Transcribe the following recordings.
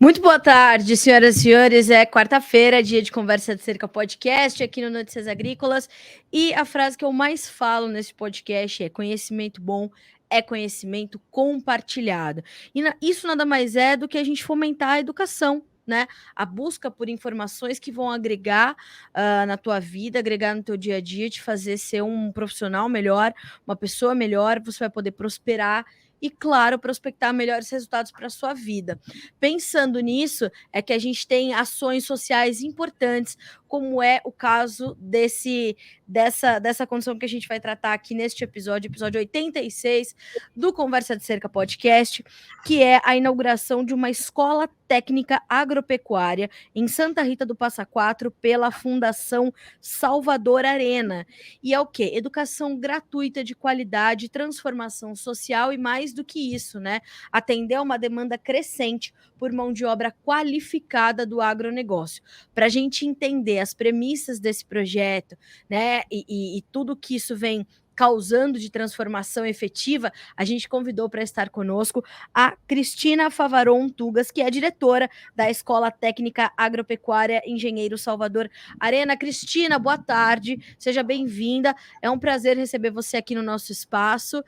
Muito boa tarde, senhoras e senhores. É quarta-feira, dia de Conversa de Cerca podcast, aqui no Notícias Agrícolas. E a frase que eu mais falo nesse podcast é: conhecimento bom é conhecimento compartilhado. E isso nada mais é do que a gente fomentar a educação, né? A busca por informações que vão agregar na tua vida, agregar no teu dia a dia, te fazer ser um profissional melhor, uma pessoa melhor, você vai poder prosperar e, claro, prospectar melhores resultados para a sua vida. Pensando nisso, é que a gente tem ações sociais importantes, como é o caso dessa condição que a gente vai tratar aqui neste episódio 86 do Conversa de Cerca podcast, que é a inauguração de uma escola técnica agropecuária em Santa Rita do Passa Quatro pela Fundação Salvador Arena. E é o quê? Educação gratuita de qualidade, transformação social e mais do que isso, né? Atender a uma demanda crescente por mão de obra qualificada do agronegócio. Para a gente entender as premissas desse projeto, né, e tudo que isso vem causando de transformação efetiva, a gente convidou para estar conosco a Cristina Favaron Tugas, que é diretora da Escola Técnica Agropecuária Engenheiro Salvador Arena. Cristina, boa tarde, seja bem-vinda. É um prazer receber você aqui no nosso espaço.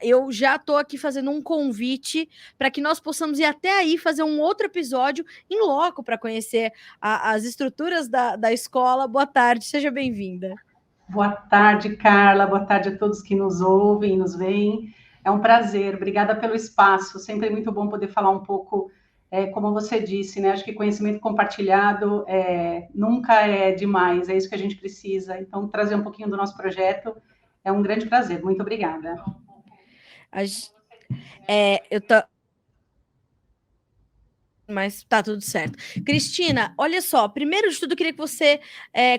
Eu já estou aqui fazendo um convite para que nós possamos ir até aí fazer um outro episódio em loco para conhecer as estruturas da escola. Boa tarde, seja bem-vinda. Boa tarde, Carla. Boa tarde a todos que nos ouvem, nos veem. É um prazer. Obrigada pelo espaço. Sempre é muito bom poder falar um pouco, como você disse, né? Acho que conhecimento compartilhado nunca é demais. É isso que a gente precisa. Então, trazer um pouquinho do nosso projeto é um grande prazer. Muito obrigada. Mas tá tudo certo. Cristina, olha só, primeiro de tudo, eu queria que você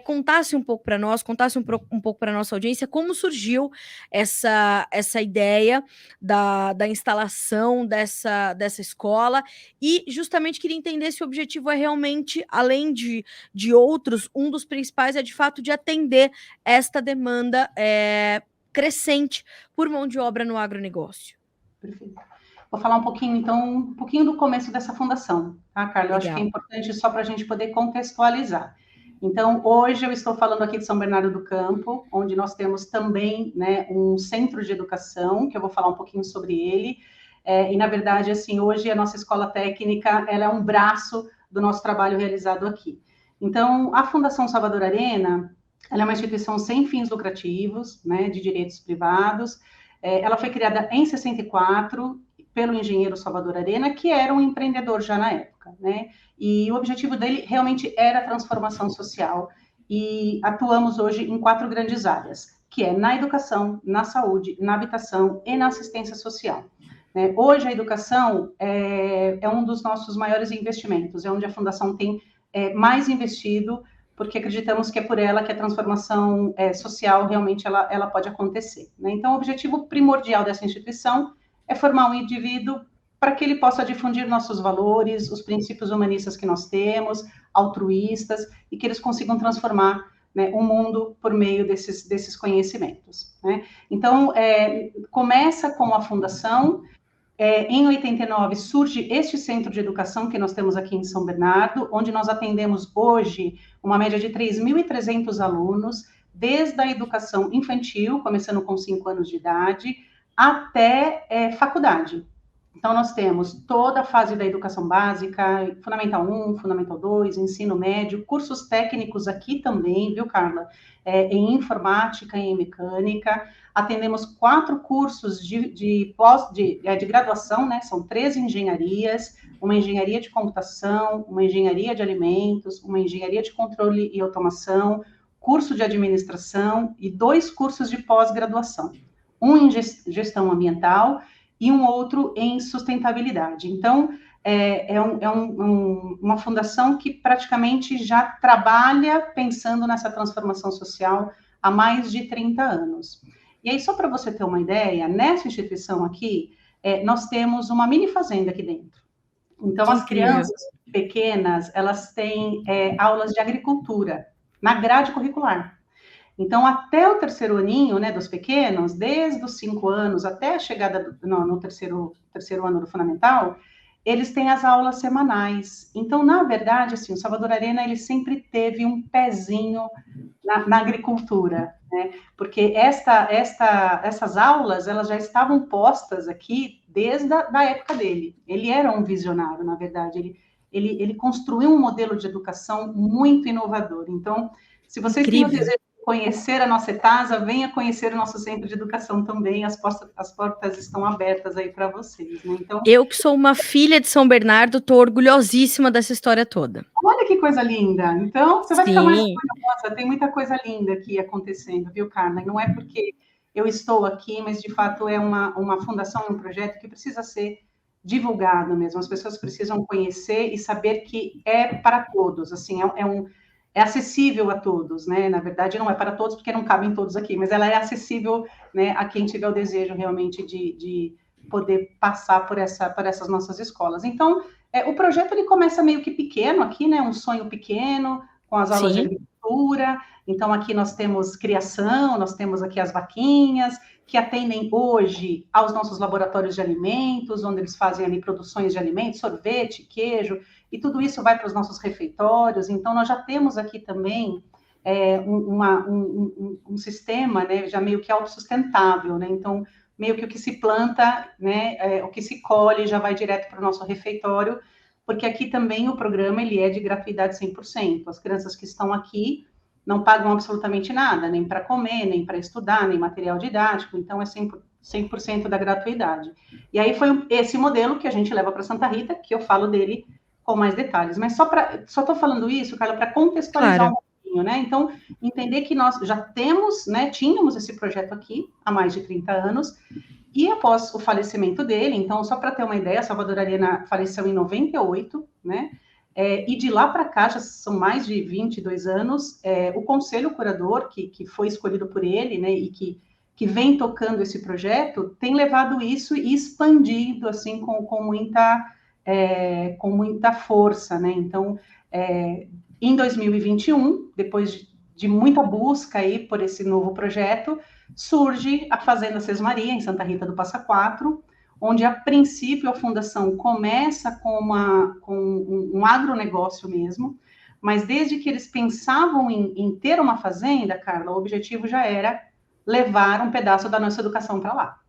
contasse um pouco para nós, contasse um pouco para a nossa audiência como surgiu essa ideia da instalação dessa escola e justamente queria entender se o objetivo é realmente, além de outros, um dos principais é de fato de atender esta demanda crescente por mão de obra no agronegócio. Perfeito. Vou falar um pouquinho do começo dessa fundação, tá, Carla? Eu acho que é importante só para a gente poder contextualizar. Então, hoje eu estou falando aqui de São Bernardo do Campo, onde nós temos também, né, um centro de educação, que eu vou falar um pouquinho sobre ele. E, na verdade, assim, hoje a nossa escola técnica, ela é um braço do nosso trabalho realizado aqui. Então, a Fundação Salvador Arena, ela é uma instituição sem fins lucrativos, né, de direitos privados. Ela foi criada em 64 pelo engenheiro Salvador Arena, que era um empreendedor já na época, né? E o objetivo dele realmente era a transformação social. E atuamos hoje em 4 grandes áreas, que é na educação, na saúde, na habitação e na assistência social. Hoje a educação é um dos nossos maiores investimentos, é onde a Fundação tem mais investido, porque acreditamos que é por ela que a transformação social realmente ela pode acontecer, né? Então, o objetivo primordial dessa instituição é formar um indivíduo para que ele possa difundir nossos valores, os princípios humanistas que nós temos, altruístas, e que eles consigam transformar, né, o mundo por meio desses conhecimentos, né? Então, começa com a fundação. Em 89 surge este centro de educação que nós temos aqui em São Bernardo, onde nós atendemos hoje uma média de 3.300 alunos, desde a educação infantil, começando com 5 anos de idade, até faculdade. Então, nós temos toda a fase da educação básica, Fundamental 1, Fundamental 2, ensino médio, cursos técnicos aqui também, viu, Carla? Em informática e em mecânica. Atendemos 4 cursos de graduação, né? São 3 engenharias, uma engenharia de computação, uma engenharia de alimentos, uma engenharia de controle e automação, curso de administração e 2 cursos de pós-graduação. Um em gestão ambiental e um outro em sustentabilidade. Então, uma fundação que praticamente já trabalha pensando nessa transformação social há mais de 30 anos. E aí, só para você ter uma ideia, nessa instituição aqui, nós temos uma mini fazenda aqui dentro. Então, as crianças pequenas, elas têm aulas de agricultura na grade curricular. Então, até o terceiro aninho, né, dos pequenos, desde os 5 anos até a chegada no terceiro ano do fundamental, eles têm as aulas semanais. Então, na verdade, assim, o Salvador Arena, ele sempre teve um pezinho na agricultura, né? Porque essas aulas, elas já estavam postas aqui desde a da época dele. Ele era um visionário, na verdade. Ele construiu um modelo de educação muito inovador. Então, se vocês têm o desejo de conhecer a nossa ETASA, venha conhecer o nosso centro de educação também. As portas estão abertas aí para vocês, né? Então, eu que sou uma filha de São Bernardo, estou orgulhosíssima dessa história toda. olha que coisa linda. Então, você vai ficar mais orgulhosa. Tem muita coisa linda aqui acontecendo, viu, Carla? Não é porque eu estou aqui, mas de fato é uma fundação, um projeto que precisa ser divulgado mesmo. As pessoas precisam conhecer e saber que é para todos. Assim, é acessível a todos, né? Na verdade, não é para todos, porque não cabem todos aqui, mas ela é acessível, né, a quem tiver o desejo realmente de poder passar por essas nossas escolas. Então, o projeto ele começa meio que pequeno aqui, né? Um sonho pequeno, com as aulas de agricultura. Então, aqui nós temos criação, nós temos aqui as vaquinhas, que atendem hoje aos nossos laboratórios de alimentos, onde eles fazem ali produções de alimentos, sorvete, queijo, e tudo isso vai para os nossos refeitórios. Então, nós já temos aqui também um sistema, né, já meio que autossustentável, né? Então, meio que o que se planta, né, o que se colhe já vai direto para o nosso refeitório, porque aqui também o programa ele é de gratuidade 100%. As crianças que estão aqui não pagam absolutamente nada, nem para comer, nem para estudar, nem material didático, então é 100% da gratuidade. E aí foi esse modelo que a gente leva para Santa Rita, que eu falo dele com mais detalhes. Mas só estou falando isso, Carla, para contextualizar um pouquinho, né? Então, entender que nós já temos, né, tínhamos esse projeto aqui há mais de 30 anos, e após o falecimento dele, então, só para ter uma ideia, Salvador Arena faleceu em 98, né? E de lá para cá, já são mais de 22 anos, o conselho curador, que foi escolhido por ele, né, e que vem tocando esse projeto, tem levado isso e expandido, assim, com muita força, né? Então, em 2021, depois de muita busca aí por esse novo projeto, surge a Fazenda Sesmaria, em Santa Rita do Passa Quatro, onde, a princípio, a fundação começa com um agronegócio mesmo, mas desde que eles pensavam em ter uma fazenda, Carla, o objetivo já era levar um pedaço da nossa educação para lá.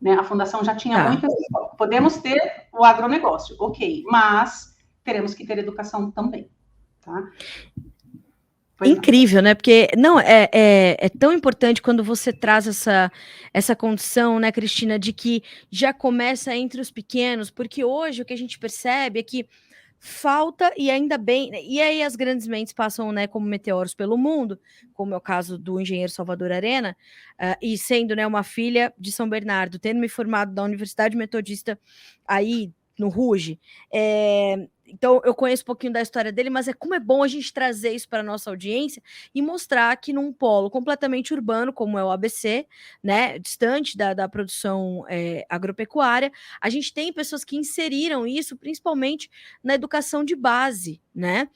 Né? A fundação já tinha muitas... Podemos ter o agronegócio, ok, mas teremos que ter educação também. Tá? Incrível, né? Porque não é tão importante quando você traz essa condição, né, Cristina, de que já começa entre os pequenos, porque hoje o que a gente percebe é que falta, e ainda bem, e aí as grandes mentes passam, né, como meteoros pelo mundo, como é o caso do engenheiro Salvador Arena, e sendo, né, uma filha de São Bernardo, tendo me formado da Universidade Metodista aí no Ruge, então eu conheço um pouquinho da história dele, mas como é bom a gente trazer isso para a nossa audiência e mostrar que num polo completamente urbano, como é o ABC, né, distante da produção agropecuária, a gente tem pessoas que inseriram isso, principalmente na educação de base, né?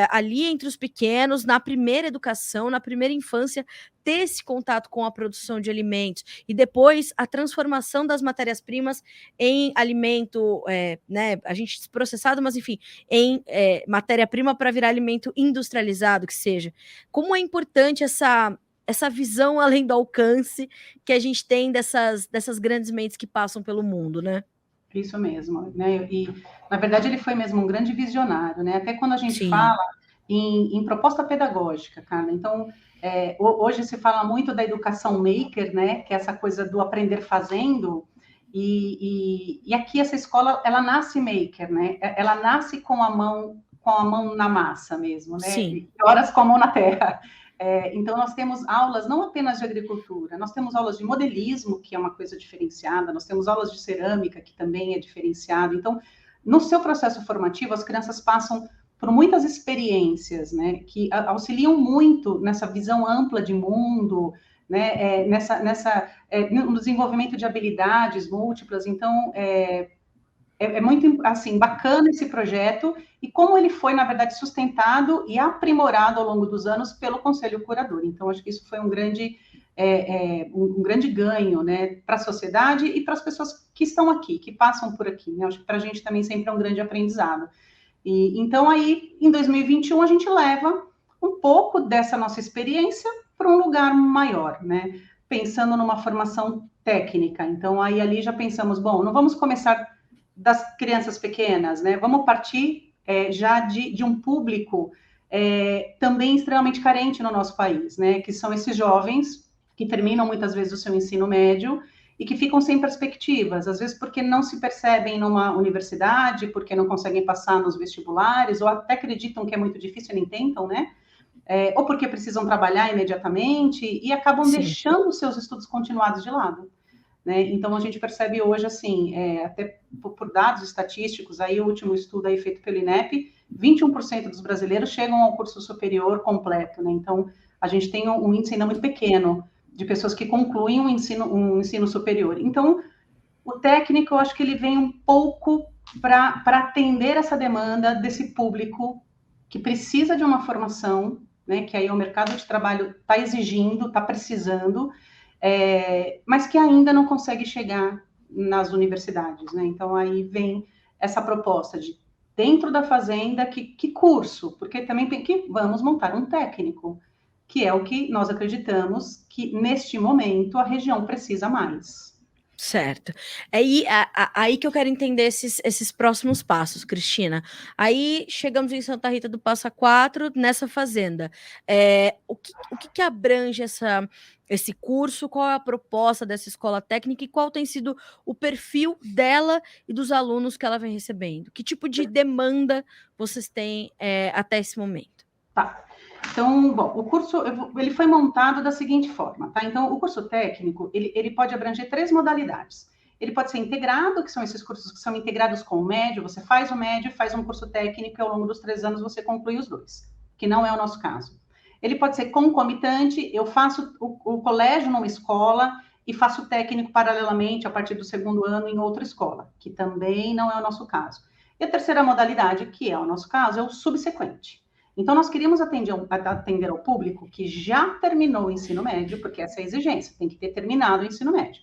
Ali entre os pequenos, na primeira educação, na primeira infância, ter esse contato com a produção de alimentos e depois a transformação das matérias-primas em alimento, né? A gente processado, mas enfim, em matéria-prima para virar alimento industrializado, que seja. Como é importante essa visão além do alcance que a gente tem dessas grandes mentes que passam pelo mundo, né? Isso mesmo, né? E, na verdade, ele foi mesmo um grande visionário, né? Até quando a gente Sim. fala em proposta pedagógica, Carla. Então, hoje se fala muito da educação maker, né? Que é essa coisa do aprender fazendo. E aqui essa escola, ela nasce maker, né? Ela nasce com a mão na massa mesmo, né? Sim. E horas com a mão na terra. Então, nós temos aulas não apenas de agricultura, nós temos aulas de modelismo, que é uma coisa diferenciada, nós temos aulas de cerâmica, que também é diferenciado. Então, no seu processo formativo, as crianças passam por muitas experiências, né, que auxiliam muito nessa visão ampla de mundo, né, no desenvolvimento de habilidades múltiplas. Então, é muito, assim, bacana esse projeto e como ele foi, na verdade, sustentado e aprimorado ao longo dos anos pelo Conselho Curador. Então, acho que isso foi um grande um grande ganho, né, para a sociedade e para as pessoas que estão aqui, que passam por aqui, né? Acho que para a gente também sempre é um grande aprendizado. E então aí, em 2021, a gente leva um pouco dessa nossa experiência para um lugar maior, né? Pensando numa formação técnica. Então aí ali já pensamos, bom, não vamos começar das crianças pequenas, né? Vamos partir já de um público também extremamente carente no nosso país, né? Que são esses jovens que terminam muitas vezes o seu ensino médio e que ficam sem perspectivas, às vezes porque não se percebem numa universidade, porque não conseguem passar nos vestibulares, ou até acreditam que é muito difícil e nem tentam, né? Ou porque precisam trabalhar imediatamente e acabam deixando os seus estudos continuados de lado. Né? Então, a gente percebe hoje, assim, até por dados estatísticos, aí o último estudo aí feito pelo INEP, 21% dos brasileiros chegam ao curso superior completo, né? Então, a gente tem um índice ainda muito pequeno de pessoas que concluem um ensino superior. Então, o técnico, eu acho que ele vem um pouco para atender essa demanda desse público que precisa de uma formação, né? Que aí o mercado de trabalho está exigindo, está precisando, mas que ainda não consegue chegar nas universidades, né? Então, aí vem essa proposta de, dentro da fazenda, que curso? Porque também tem que, vamos montar um técnico, que é o que nós acreditamos que, neste momento, a região precisa mais. Certo. Aí que eu quero entender esses próximos passos, Cristina. Aí chegamos em Santa Rita do Passa Quatro, nessa fazenda. O que abrange esse curso? Qual é a proposta dessa escola técnica e qual tem sido o perfil dela e dos alunos que ela vem recebendo? Que tipo de demanda vocês têm até esse momento? Tá. Então, bom, o curso ele foi montado da seguinte forma, tá? Então, o curso técnico, ele pode abranger 3 modalidades. Ele pode ser integrado, que são esses cursos que são integrados com o médio, você faz o médio, faz um curso técnico e ao longo dos 3 anos você conclui os 2, que não é o nosso caso. Ele pode ser concomitante, eu faço o colégio numa escola e faço técnico paralelamente a partir do 2º ano em outra escola, que também não é o nosso caso. E a terceira modalidade, que é o nosso caso, é o subsequente. Então, nós queríamos atender ao público que já terminou o ensino médio, porque essa é a exigência, tem que ter terminado o ensino médio,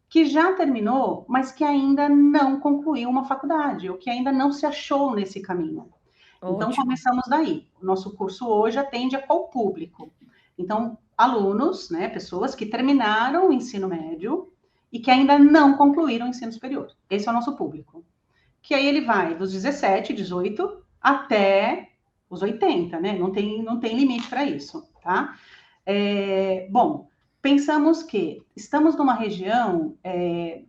que já terminou, mas que ainda não concluiu uma faculdade, ou que ainda não se achou nesse caminho. Ótimo. Então, começamos daí. O nosso curso hoje atende a qual público? Então, alunos, né, pessoas que terminaram o ensino médio e que ainda não concluíram o ensino superior. Esse é o nosso público. Que aí ele vai dos 17, 18, até os 80, né? Não tem limite para isso, tá? Bom, pensamos que estamos numa região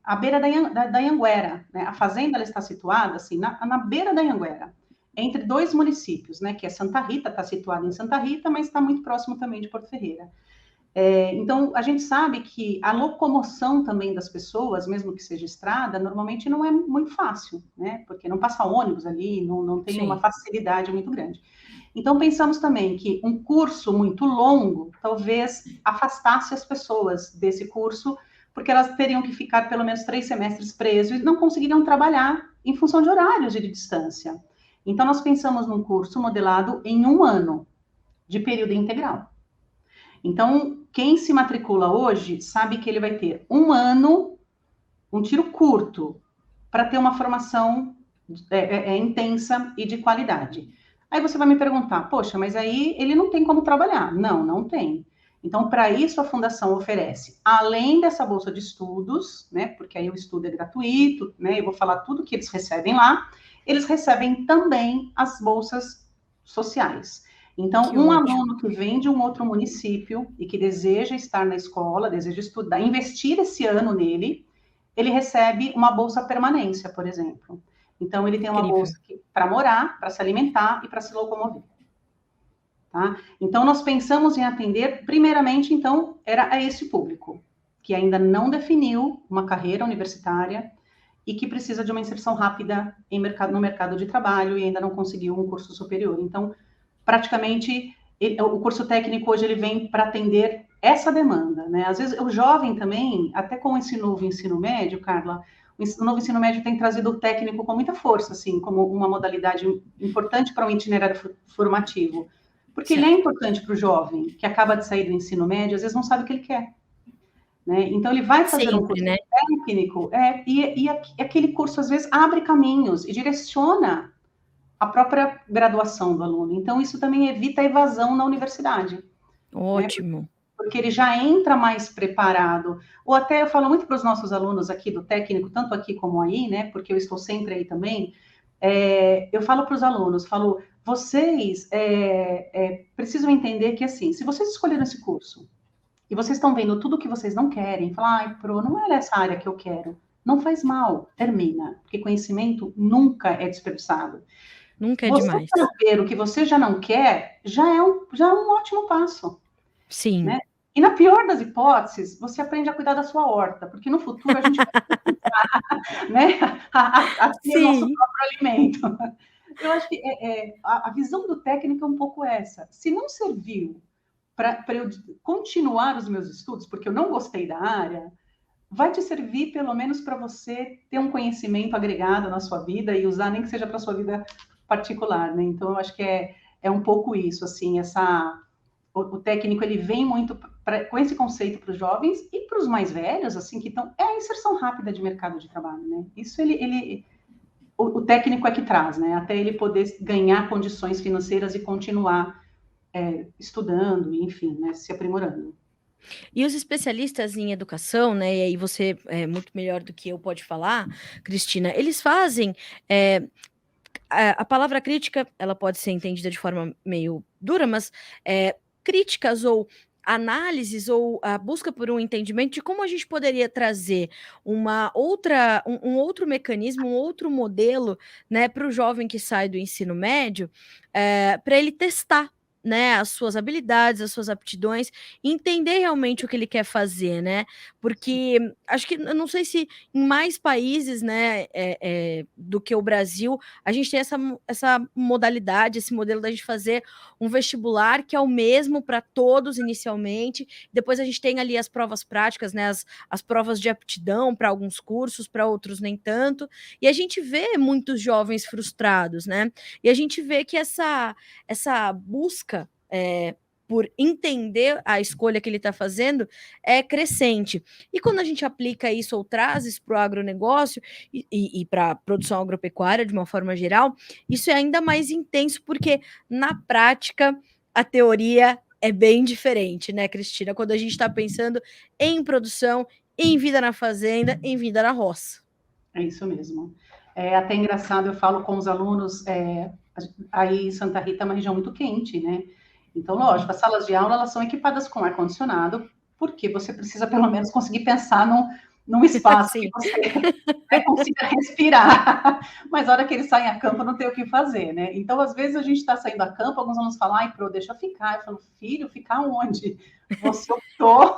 à beira da Anhanguera, né? A fazenda ela está situada assim na beira da Anhanguera, entre 2 municípios, né? Que é Santa Rita, está situada em Santa Rita, mas está muito próximo também de Porto Ferreira. Então, a gente sabe que a locomoção também das pessoas, mesmo que seja estrada, normalmente não é muito fácil, né? Porque não passa ônibus ali, não tem uma facilidade muito grande. Então, pensamos também que um curso muito longo talvez afastasse as pessoas desse curso, porque elas teriam que ficar pelo menos 3 semestres presos e não conseguiriam trabalhar em função de horários e de distância. Então, nós pensamos num curso modelado em 1 ano, de período integral. Então, quem se matricula hoje sabe que ele vai ter 1 ano, um tiro curto, para ter uma formação intensa e de qualidade. Aí você vai me perguntar, poxa, mas aí ele não tem como trabalhar. Não tem. Então, para isso, a Fundação oferece, além dessa bolsa de estudos, né, porque aí o estudo é gratuito, né, eu vou falar tudo que eles recebem lá, eles recebem também as bolsas sociais. Então, um aluno que vem de um outro município e que deseja estar na escola, deseja estudar, investir esse ano nele, ele recebe uma bolsa permanência, por exemplo. Então, ele tem uma bolsa para morar, para se alimentar e para se locomover. Tá? Então, nós pensamos em atender, primeiramente, então, era a esse público, que ainda não definiu uma carreira universitária e que precisa de uma inserção rápida no mercado de trabalho e ainda não conseguiu um curso superior. Então, praticamente, o curso técnico hoje ele vem para atender essa demanda, né? Às vezes, o jovem também, até com esse novo ensino médio, Carla, o novo ensino médio tem trazido o técnico com muita força, assim, como uma modalidade importante para um itinerário formativo. Porque ele é importante para o jovem, que acaba de sair do ensino médio, às vezes não sabe o que ele quer. né? Então, ele vai fazer um Sempre, curso né? técnico, e aquele curso, às vezes, abre caminhos e direciona a própria graduação do aluno. Então, isso também evita a evasão na universidade, né? Ótimo. Porque ele já entra mais preparado. Ou até eu falo muito para os nossos alunos aqui do técnico, tanto aqui como aí, né? Porque eu estou sempre aí também. Eu falo para os alunos, vocês precisam entender que, assim, se vocês escolheram esse curso e vocês estão vendo tudo que vocês não querem, falar, ai, Pro, não é essa área que eu quero. Não faz mal, termina, porque conhecimento nunca é desperdiçado. Nunca é Você demais. saber o que você já não quer já é um ótimo passo, Sim. né? E na pior das hipóteses, você aprende a cuidar da sua horta, porque no futuro a gente vai precisar, né, a ter nosso Sim. próprio alimento. Eu acho que a visão do técnico é um pouco essa. Se não serviu para eu continuar os meus estudos, porque eu não gostei da área, vai te servir pelo menos para você ter um conhecimento agregado na sua vida e usar nem que seja para a sua vida particular, né? Então, eu acho que é um pouco isso, assim, o técnico, ele vem muito com esse conceito para os jovens e para os mais velhos, assim, que estão, é a inserção rápida de mercado de trabalho, né? Isso o técnico é que traz, né? Até ele poder ganhar condições financeiras e continuar estudando, enfim, né? Se aprimorando. E os especialistas em educação, né, e aí você é muito melhor do que eu pode falar, Cristina, eles fazem, a palavra crítica, ela pode ser entendida de forma meio dura, mas, críticas ou análises ou a busca por um entendimento de como a gente poderia trazer um outro mecanismo, um outro modelo, né, para o jovem que sai do ensino médio, para ele testar, né, as suas habilidades, as suas aptidões, e entender realmente o que ele quer fazer, né. Porque acho que eu não sei se em mais países, né, do que o Brasil, a gente tem essa modalidade, esse modelo da gente fazer um vestibular que é o mesmo para todos inicialmente, depois a gente tem ali as provas práticas, né, as provas de aptidão para alguns cursos, para outros nem tanto, e a gente vê muitos jovens frustrados, né, e a gente vê que essa busca, por entender a escolha que ele está fazendo é crescente. E quando a gente aplica isso ou traz isso para o agronegócio e para a produção agropecuária de uma forma geral, isso é ainda mais intenso, porque na prática a teoria é bem diferente, né, Cristina? Quando a gente está pensando em produção, em vida na fazenda, em vida na roça. É isso mesmo. É até engraçado, eu falo com os alunos, aí em Santa Rita é uma região muito quente, né? Então, lógico, as salas de aula, elas são equipadas com ar-condicionado, porque você precisa, pelo menos, conseguir pensar num espaço que você consiga respirar. Mas na hora que eles saem a campo, não tem o que fazer, né? Então, às vezes, a gente está saindo a campo, alguns alunos falam, ai, Pro, deixa eu ficar. Eu falo, filho, ficar onde? Você optou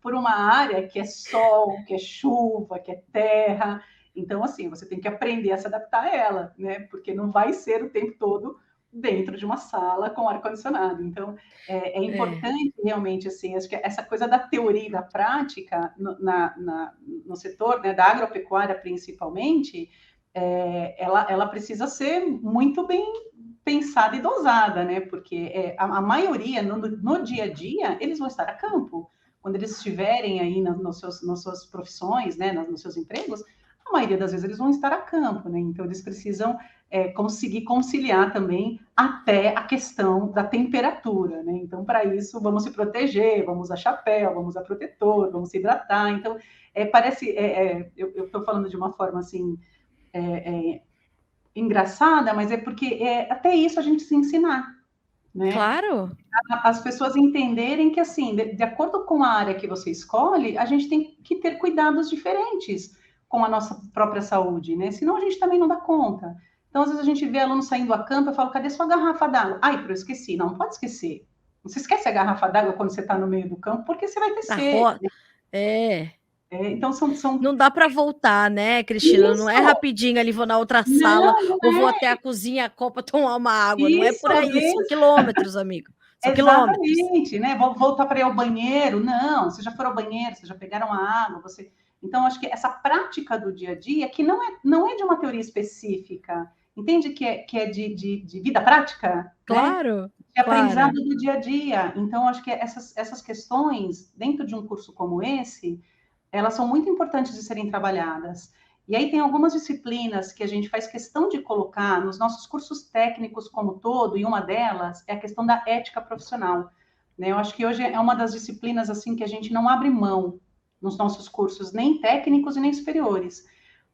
por uma área que é sol, que é chuva, que é terra. Então, assim, você tem que aprender a se adaptar a ela, né? Porque não vai ser o tempo todo dentro de uma sala com ar-condicionado. Então, é importante realmente, assim, acho que essa coisa da teoria e da prática no setor, né, da agropecuária principalmente, ela precisa ser muito bem pensada e dosada, né? Porque a maioria, no dia a dia, eles vão estar a campo. Quando eles estiverem aí nas suas profissões, né, nos seus empregos, a maioria das vezes eles vão estar a campo, né? Então, eles precisam conseguir conciliar também até a questão da temperatura, né? Então, para isso, vamos se proteger, vamos usar chapéu, vamos usar protetor, vamos se hidratar. Então, eu estou falando de uma forma assim engraçada, mas é porque até isso a gente se ensinar, né? Claro. As pessoas entenderem que, assim, de acordo com a área que você escolhe, a gente tem que ter cuidados diferentes com a nossa própria saúde, né? Senão a gente também não dá conta. Então, às vezes a gente vê aluno saindo a campo, eu falo, cadê sua garrafa d'água? Ai, eu esqueci. Não pode esquecer. Você esquece a garrafa d'água quando você está no meio do campo, porque você vai ter A sede. ro é. Então, Não dá para voltar, né, Cristina? Não é Isso! rapidinho ali, vou na outra sala, Não, ou não vou é. até a cozinha, a copa, tomar uma água. Não é Isso, por às aí, são vezes. quilômetros, amigo. São quilômetros. Exatamente, né? Vou voltar para ir ao banheiro. Não, vocês já foram ao banheiro, vocês já pegaram a água, você. Então, acho que essa prática do dia a dia, que não é de uma teoria específica, entende que é de vida prática, né? Claro. É aprendizado do dia a dia. Então, acho que essas questões, dentro de um curso como esse, elas são muito importantes de serem trabalhadas. E aí tem algumas disciplinas que a gente faz questão de colocar nos nossos cursos técnicos como todo, e uma delas é a questão da ética profissional. Né? Eu acho que hoje é uma das disciplinas assim que a gente não abre mão nos nossos cursos, nem técnicos e nem superiores,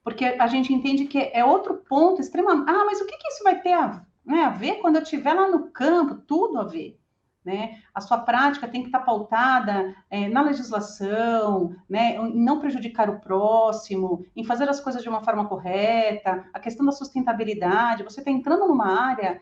porque a gente entende que é outro ponto extremamente... Ah, mas o que isso vai ter a ver quando eu estiver lá no campo? Tudo a ver. Né? A sua prática tem que estar pautada na legislação, né? Em não prejudicar o próximo, em fazer as coisas de uma forma correta, a questão da sustentabilidade. Você está entrando numa área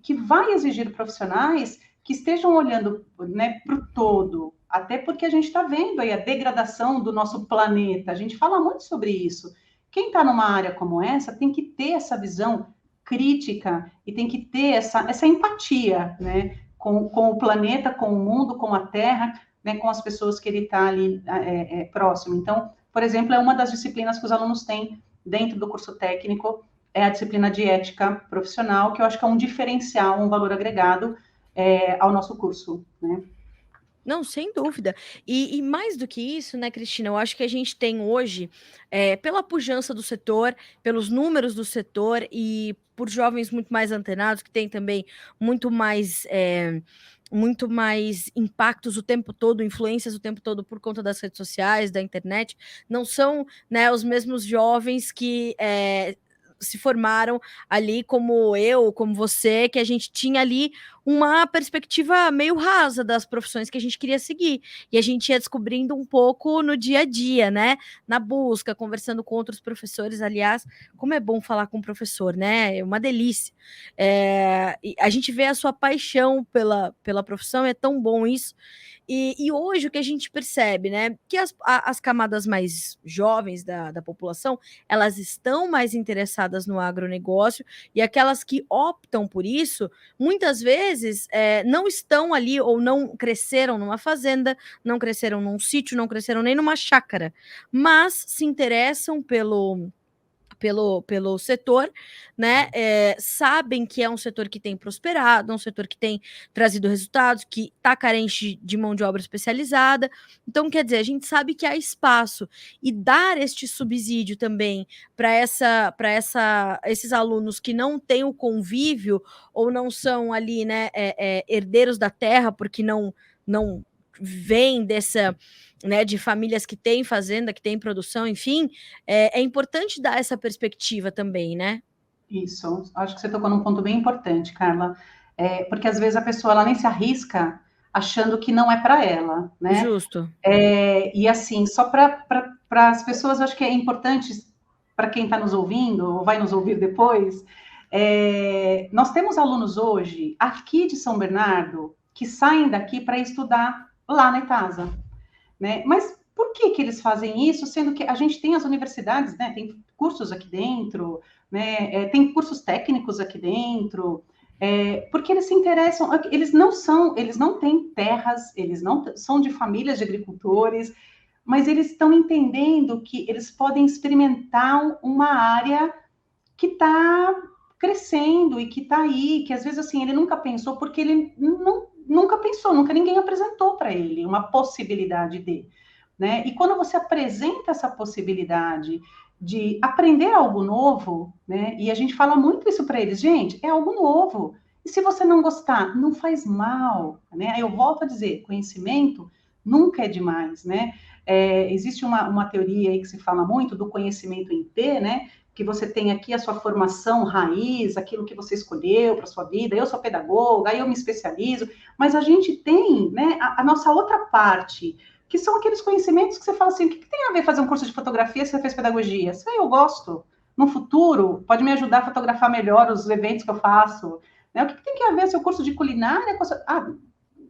que vai exigir profissionais que estejam olhando, né, para o todo, até porque a gente está vendo aí a degradação do nosso planeta. A gente fala muito sobre isso. Quem está numa área como essa tem que ter essa visão crítica e tem que ter essa empatia, né? Com o planeta, com o mundo, com a Terra, né, com as pessoas que ele está ali próximo. Então, por exemplo, é uma das disciplinas que os alunos têm dentro do curso técnico, é a disciplina de ética profissional, que eu acho que é um diferencial, um valor agregado ao nosso curso, né? Não, sem dúvida. E mais do que isso, né, Cristina, eu acho que a gente tem hoje, pela pujança do setor, pelos números do setor e por jovens muito mais antenados, que têm também muito mais, muito mais impactos o tempo todo, influências o tempo todo por conta das redes sociais, da internet, não são, né, os mesmos jovens que se formaram ali como eu, como você, que a gente tinha ali uma perspectiva meio rasa das profissões que a gente queria seguir. E a gente ia descobrindo um pouco no dia a dia, né? Na busca, conversando com outros professores. Aliás, como é bom falar com o professor, né? É uma delícia. A gente vê a sua paixão pela profissão, é tão bom isso. E hoje o que a gente percebe, né? Que as camadas mais jovens da população, elas estão mais interessadas no agronegócio, e aquelas que optam por isso, muitas vezes não estão ali ou não cresceram numa fazenda, não cresceram num sítio, não cresceram nem numa chácara, mas se interessam pelo setor, né? Sabem que é um setor que tem prosperado, um setor que tem trazido resultados, que está carente de mão de obra especializada. Então, quer dizer, a gente sabe que há espaço, e dar este subsídio também para esses alunos que não têm o convívio ou não são ali, né, herdeiros da terra, porque não vêm dessa, né, de famílias que têm fazenda, que têm produção, enfim, é importante dar essa perspectiva também, né? Isso, acho que você tocou num ponto bem importante, Carla, porque às vezes a pessoa ela nem se arrisca achando que não é para ela, né? Justo. E assim, só para as pessoas, acho que é importante para quem está nos ouvindo ou vai nos ouvir depois, nós temos alunos hoje aqui de São Bernardo que saem daqui para estudar lá na Itasa, né? Mas por que eles fazem isso, sendo que a gente tem as universidades, né? Tem cursos aqui dentro, né? Tem cursos técnicos aqui dentro, porque eles se interessam, eles não têm terras, eles não são de famílias de agricultores, mas eles estão entendendo que eles podem experimentar uma área que está crescendo e que está aí, que às vezes assim ele nunca pensou, porque ele nunca pensou, nunca ninguém apresentou para ele uma possibilidade de, né? E quando você apresenta essa possibilidade de aprender algo novo, né? E a gente fala muito isso para eles, gente, é algo novo. E se você não gostar, não faz mal, né? Eu volto a dizer, conhecimento nunca é demais, né? Existe uma teoria aí que se fala muito do conhecimento em T, né? Que você tem aqui a sua formação raiz, aquilo que você escolheu para sua vida. Eu sou pedagoga, aí eu me especializo, mas a gente tem, né, a nossa outra parte, que são aqueles conhecimentos que você fala assim, o que tem a ver fazer um curso de fotografia se você fez pedagogia? Sei, eu gosto. No futuro, pode me ajudar a fotografar melhor os eventos que eu faço. Né? O que tem a ver seu curso de culinária?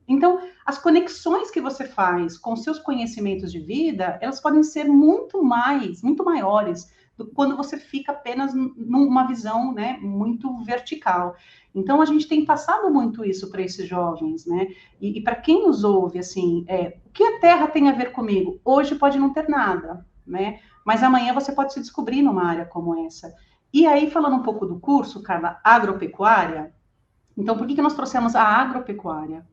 Então, as conexões que você faz com seus conhecimentos de vida, elas podem ser muito maiores do que quando você fica apenas numa visão, né, muito vertical. Então, a gente tem passado muito isso para esses jovens, né? E para quem nos ouve, assim, o que a terra tem a ver comigo? Hoje pode não ter nada, né? Mas amanhã você pode se descobrir numa área como essa. E aí, falando um pouco do curso, Carla, agropecuária, Então, por que nós trouxemos a agropecuária?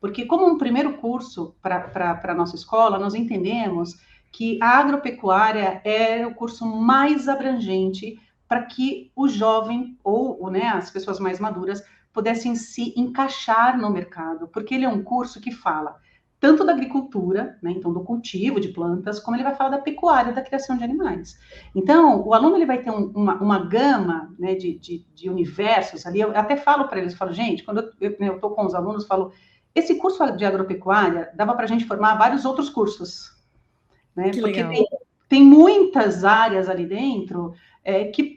Porque, como um primeiro curso para a nossa escola, nós entendemos que a agropecuária é o curso mais abrangente para que o jovem ou né, as pessoas mais maduras pudessem se encaixar no mercado, porque ele é um curso que fala tanto da agricultura, né, então do cultivo de plantas, como ele vai falar da pecuária, da criação de animais. Então, o aluno ele vai ter uma gama, né, de universos ali. Eu até falo para eles, falo, gente, quando eu estou com os alunos, falo, esse curso de agropecuária dava para a gente formar vários outros cursos, né? Que Porque legal. tem muitas áreas ali dentro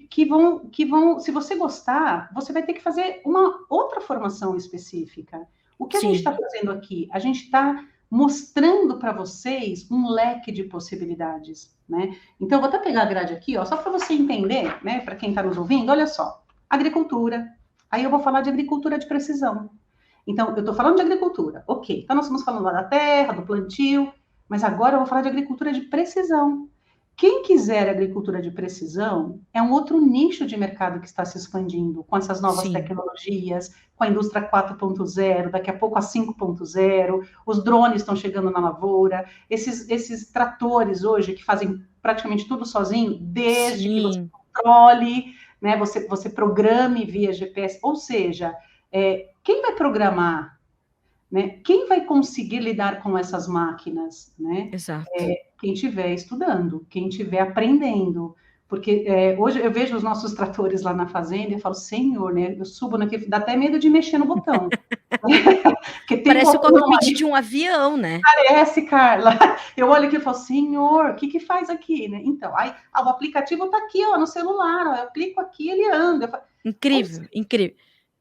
que vão, se você gostar, você vai ter que fazer uma outra formação específica. O que a gente está fazendo aqui? A gente está mostrando para vocês um leque de possibilidades, né? Então, eu vou até pegar a grade aqui, ó, só para você entender, né? Para quem está nos ouvindo, olha só. Agricultura. Aí eu vou falar de agricultura de precisão. Então, eu estou falando de agricultura, ok. Então, nós estamos falando lá da terra, do plantio, mas agora eu vou falar de agricultura de precisão. Quem quiser agricultura de precisão é um outro nicho de mercado que está se expandindo com essas novas tecnologias, com a indústria 4.0, daqui a pouco a 5.0, os drones estão chegando na lavoura, esses tratores hoje que fazem praticamente tudo sozinho, desde que você controle, né, você programe via GPS, ou seja, quem vai programar, né? Quem vai conseguir lidar com essas máquinas, né? Exato. Quem estiver estudando, quem estiver aprendendo. Porque hoje eu vejo os nossos tratores lá na fazenda e eu falo, Senhor, né? Eu subo naquele, dá até medo de mexer no botão. Parece o cockpit de um avião, né? Parece, Carla. Eu olho aqui e falo, Senhor, o que faz aqui, né? Então, aí, o aplicativo está aqui, ó, no celular, ó, eu clico aqui, ele anda. Falo, incrível, incrível.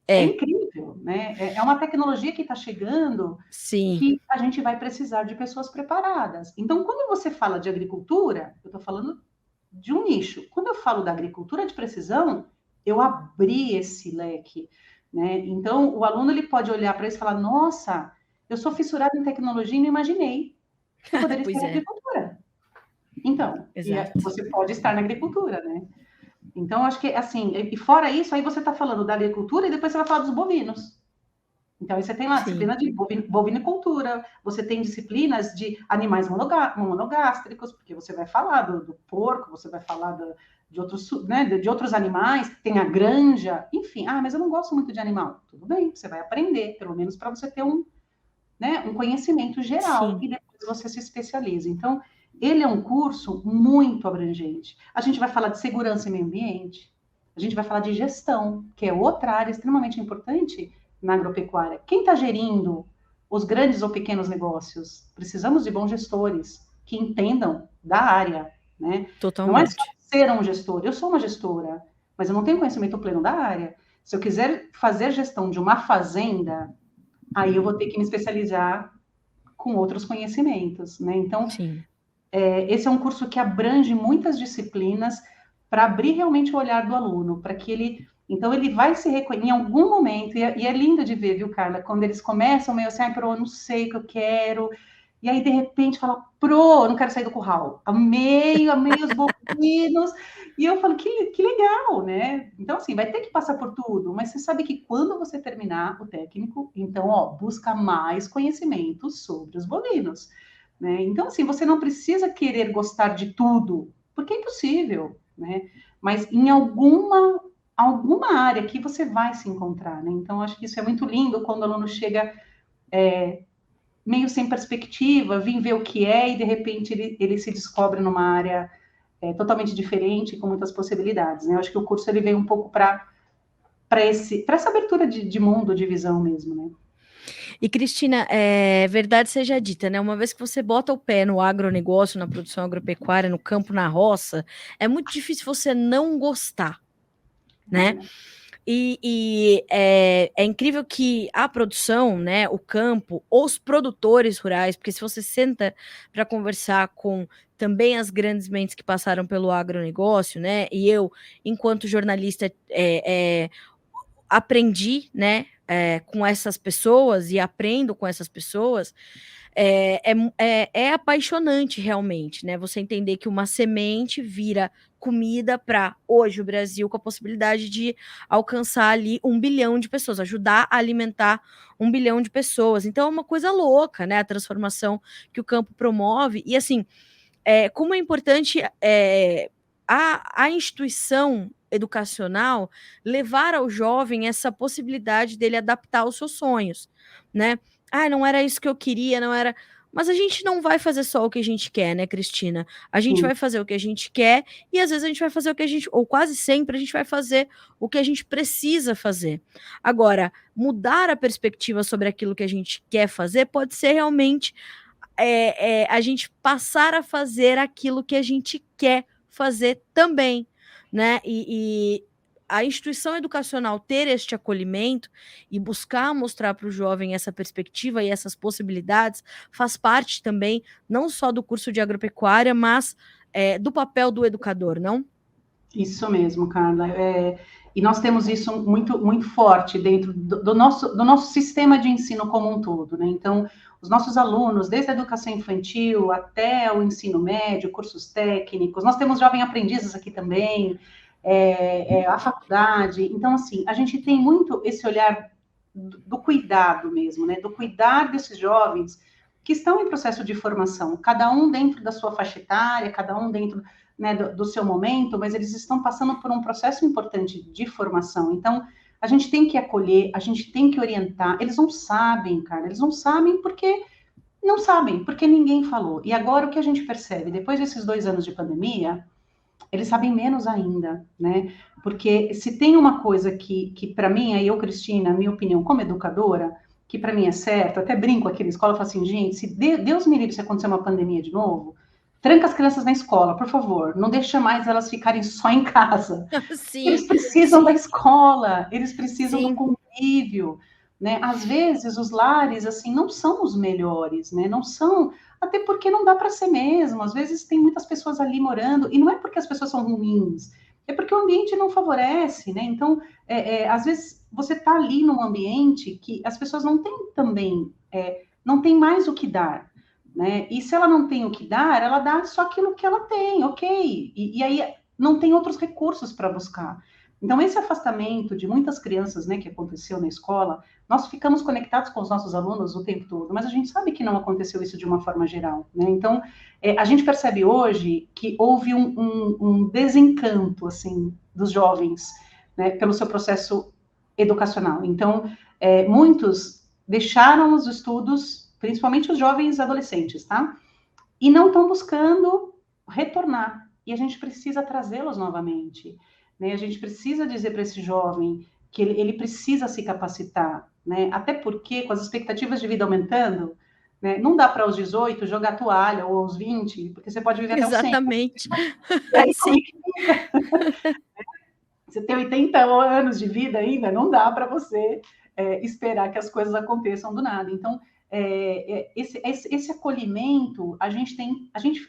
É incrível, né? É uma tecnologia que está chegando. Sim. Que a gente vai precisar de pessoas preparadas. Então, quando você fala de agricultura, eu estou falando de um nicho. Quando eu falo da agricultura de precisão, eu abri esse leque, né? Então, o aluno ele pode olhar para isso e falar: nossa, eu sou fissurado em tecnologia e não imaginei que eu poderia estar na agricultura. Então, você pode estar na agricultura, né? Então, acho que, assim, e fora isso, aí você está falando da agricultura e depois você vai falar dos bovinos. Então, aí você tem lá disciplina de bovinicultura, você tem disciplinas de animais monogástricos, porque você vai falar do porco, você vai falar de outros animais, tem a granja, enfim. Mas eu não gosto muito de animal. Tudo bem, você vai aprender, pelo menos para você ter um conhecimento geral, e depois você se especializa. Então, ele é um curso muito abrangente. A gente vai falar de segurança e meio ambiente, a gente vai falar de gestão, que é outra área extremamente importante na agropecuária. Quem está gerindo os grandes ou pequenos negócios? Precisamos de bons gestores que entendam da área, né? Totalmente. Não é só ser um gestor. Eu sou uma gestora, mas eu não tenho conhecimento pleno da área. Se eu quiser fazer gestão de uma fazenda, aí eu vou ter que me especializar com outros conhecimentos, né? Então, esse é um curso que abrange muitas disciplinas para abrir realmente o olhar do aluno, para que ele... Então, ele vai se reconhecer em algum momento, e é lindo de ver, viu, Carla? Quando eles começam meio assim, Pro, eu não sei o que eu quero, e aí, de repente, fala, Pro, eu não quero sair do curral. Amei os bovinos, e eu falo, que legal, né? Então, assim, vai ter que passar por tudo, mas você sabe que quando você terminar o técnico, então, busca mais conhecimentos sobre os bovinos, né? Então, assim, você não precisa querer gostar de tudo, porque é impossível, né? Mas em alguma área que você vai se encontrar, né? Então, acho que isso é muito lindo quando o aluno chega meio sem perspectiva, vem ver o que é e, de repente, ele se descobre numa área totalmente diferente, com muitas possibilidades, né? Eu acho que o curso ele veio um pouco para essa abertura de mundo, de visão mesmo, né? E, Cristina, verdade seja dita, né? Uma vez que você bota o pé no agronegócio, na produção agropecuária, no campo, na roça, é muito difícil você não gostar, né? E é incrível que a produção, né, o campo, os produtores rurais, porque se você senta para conversar com também as grandes mentes que passaram pelo agronegócio, né, e eu, enquanto jornalista, aprendi, né, com essas pessoas e aprendo com essas pessoas, é apaixonante realmente, né? Você entender que uma semente vira comida para hoje o Brasil com a possibilidade de alcançar ali 1 bilhão de pessoas, ajudar a alimentar 1 bilhão de pessoas. Então é uma coisa louca, né? A transformação que o campo promove. E assim, como é importante a instituição educacional levar ao jovem essa possibilidade dele adaptar os seus sonhos, né? Ah, não era isso que eu queria, não era. Mas a gente não vai fazer só o que a gente quer, né, Cristina? A gente vai fazer o que a gente quer e às vezes a gente vai fazer o que a gente, ou quase sempre a gente vai fazer o que a gente precisa fazer. Agora, mudar a perspectiva sobre aquilo que a gente quer fazer pode ser realmente a gente passar a fazer aquilo que a gente quer fazer também, né? E a instituição educacional ter este acolhimento e buscar mostrar para o jovem essa perspectiva e essas possibilidades faz parte também, não só do curso de agropecuária, mas do papel do educador, não? Isso mesmo, Carla. E nós temos isso muito, muito forte dentro do nosso sistema de ensino como um todo, né? Então, os nossos alunos, desde a educação infantil até o ensino médio, cursos técnicos, nós temos jovens aprendizes aqui também, a faculdade. Então, assim, a gente tem muito esse olhar do cuidado mesmo, né? Do cuidar desses jovens que estão em processo de formação, cada um dentro da sua faixa etária, cada um dentro, né, do seu momento, mas eles estão passando por um processo importante de formação. Então, a gente tem que acolher, a gente tem que orientar. Eles não sabem, cara, eles não sabem porque não sabem, porque ninguém falou. E agora o que a gente percebe, depois desses 2 anos de pandemia, eles sabem menos ainda, né? Porque se tem uma coisa que para mim, aí eu, Cristina, minha opinião como educadora, que para mim é certo, até brinco aqui na escola, eu falo assim, gente, se Deus me livre se acontecer uma pandemia de novo, tranca as crianças na escola, por favor, não deixa mais elas ficarem só em casa. Sim, eles precisam sim, da escola, eles precisam do sim. convívio, né? Às vezes os lares assim não são os melhores, né? Não são, até porque não dá para ser mesmo. Às vezes tem muitas pessoas ali morando e não é porque as pessoas são ruins, é porque o ambiente não favorece, né? Então, às vezes você está ali num ambiente que as pessoas não têm também, não tem mais o que dar, né? E se ela não tem o que dar, ela dá só aquilo que ela tem, ok? E aí não tem outros recursos para buscar. Então, esse afastamento de muitas crianças, né, que aconteceu na escola, nós ficamos conectados com os nossos alunos o tempo todo, mas a gente sabe que não aconteceu isso de uma forma geral, né? Então, a gente percebe hoje que houve um desencanto, assim, dos jovens, né, pelo seu processo educacional. Então, muitos deixaram os estudos, principalmente os jovens adolescentes, tá? E não estão buscando retornar. E a gente precisa trazê-los novamente, né? A gente precisa dizer para esse jovem que ele precisa se capacitar, né? Até porque, com as expectativas de vida aumentando, né, não dá para aos 18 jogar toalha ou aos 20, porque você pode viver até os 100. Exatamente. E aí, como é que fica? Você tem 80 anos de vida ainda, não dá para você esperar que as coisas aconteçam do nada. Então, esse acolhimento,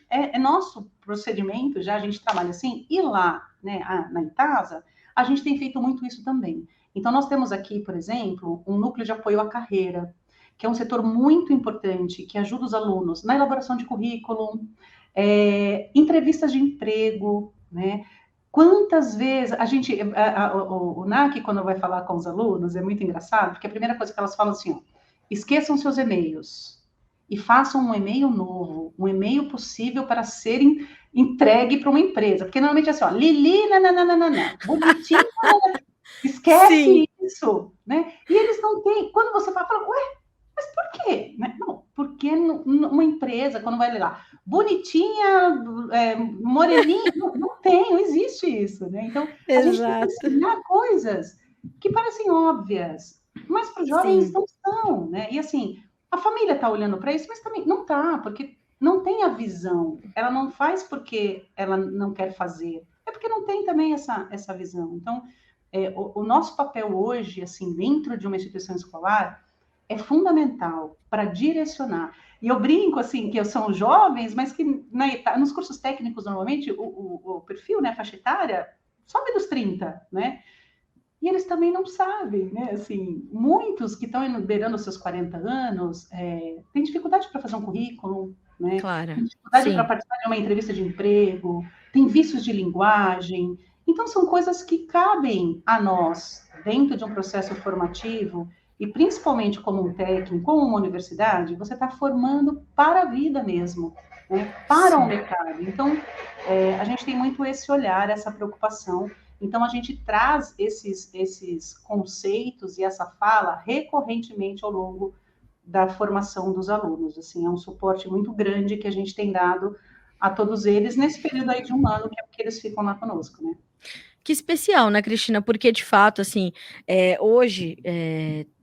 é nosso procedimento, já a gente trabalha assim, e lá, né, na Itasa, a gente tem feito muito isso também. Então, nós temos aqui, por exemplo, um núcleo de apoio à carreira, que é um setor muito importante, que ajuda os alunos na elaboração de currículo, entrevistas de emprego, né? Quantas vezes o NAC, quando vai falar com os alunos, é muito engraçado, porque a primeira coisa que elas falam assim, ó, esqueçam seus e-mails e façam um e-mail novo, um e-mail possível para ser entregue para uma empresa. Porque normalmente é assim, ó, Lili, nananana, bonitinho, esquece Sim. isso, né? E eles não têm, quando você fala, ué, mas por quê? Não, porque uma empresa, quando vai ler lá, bonitinha, moreninha, não existe isso, né? Então, a gente tem que ensinar coisas que parecem óbvias, mas para os jovens não são, né? E assim, a família está olhando para isso, mas também não está, porque não tem a visão. Ela não faz porque ela não quer fazer, é porque não tem também essa visão. Então, o nosso papel hoje, assim, dentro de uma instituição escolar, é fundamental para direcionar. E eu brinco, assim, que são jovens, mas que nos cursos técnicos, normalmente, o perfil, né, a faixa etária, sobe dos 30, né? E eles também não sabem, né? Assim, muitos que estão beirando os seus 40 anos têm dificuldade para fazer um currículo, né? Claro, Tem dificuldade para sim. participar de uma entrevista de emprego, tem vícios de linguagem. Então, são coisas que cabem a nós, dentro de um processo formativo, e principalmente como um técnico, como uma universidade, você está formando para a vida mesmo, né? Para o Sim. mercado. Então, a gente tem muito esse olhar, essa preocupação. Então, a gente traz esses conceitos e essa fala recorrentemente ao longo da formação dos alunos. Assim, é um suporte muito grande que a gente tem dado a todos eles nesse período aí de um ano, que é porque eles ficam lá conosco, né? Que especial, né, Cristina? Porque, de fato, assim, hoje,